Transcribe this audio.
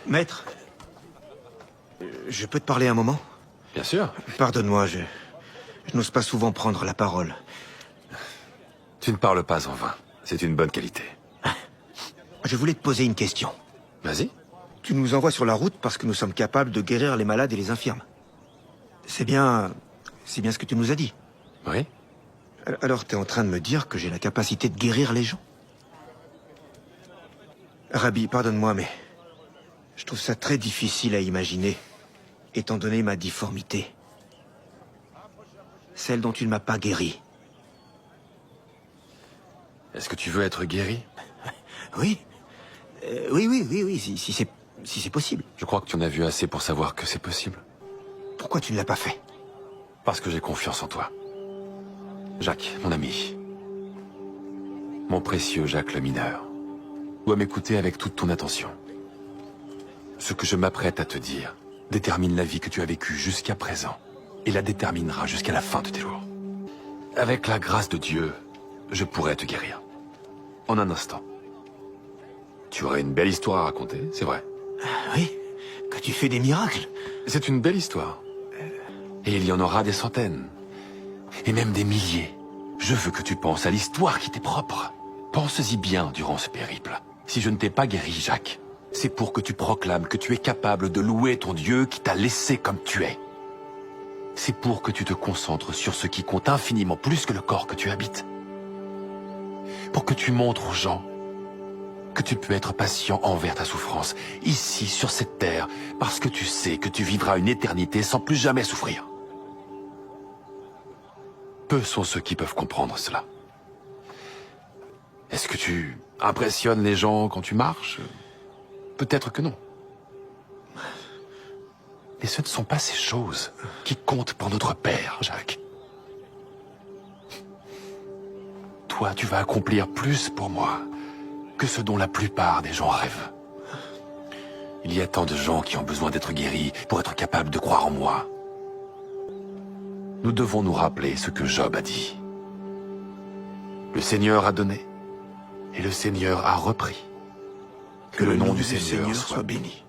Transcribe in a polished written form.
Maître, je peux te parler un moment? Bien sûr. Pardonne-moi, je n'ose pas souvent prendre la parole. Tu ne parles pas en vain. C'est une bonne qualité. Je voulais te poser une question. Vas-y. Tu nous envoies sur la route parce que nous sommes capables de guérir les malades et les infirmes. C'est bien ce que tu nous as dit. Oui. Alors t'es en train de me dire que j'ai la capacité de guérir les gens? Rabbi, pardonne-moi, mais je trouve ça très difficile à imaginer, étant donné ma difformité. Celle dont tu ne m'as pas guéri. Est-ce que tu veux être guéri? Oui. Oui, si c'est possible. Je crois que tu en as vu assez pour savoir que c'est possible. Pourquoi tu ne l'as pas fait? Parce que j'ai confiance en toi. Jacques, mon ami. Mon précieux Jacques le mineur. Dois m'écouter avec toute ton attention. Ce que je m'apprête à te dire détermine la vie que tu as vécue jusqu'à présent et la déterminera jusqu'à la fin de tes jours. Avec la grâce de Dieu, je pourrais te guérir. En un instant. Tu aurais une belle histoire à raconter, c'est vrai. Oui, que tu fais des miracles. C'est une belle histoire. Et il y en aura des centaines. Et même des milliers. Je veux que tu penses à l'histoire qui t'est propre. Pense-y bien durant ce périple. Si je ne t'ai pas guéri, Jacques, c'est pour que tu proclames que tu es capable de louer ton Dieu qui t'a laissé comme tu es. C'est pour que tu te concentres sur ce qui compte infiniment plus que le corps que tu habites. Pour que tu montres aux gens que tu peux être patient envers ta souffrance, ici, sur cette terre, parce que tu sais que tu vivras une éternité sans plus jamais souffrir. Peu sont ceux qui peuvent comprendre cela. Est-ce que tu impressionnes les gens quand tu marches? Peut-être que non. Mais ce ne sont pas ces choses qui comptent pour notre Père, Jacques. Toi, tu vas accomplir plus pour moi que ce dont la plupart des gens rêvent. Il y a tant de gens qui ont besoin d'être guéris pour être capables de croire en moi. Nous devons nous rappeler ce que Job a dit. Le Seigneur a donné, et le Seigneur a repris. Que le nom du Seigneur soit béni.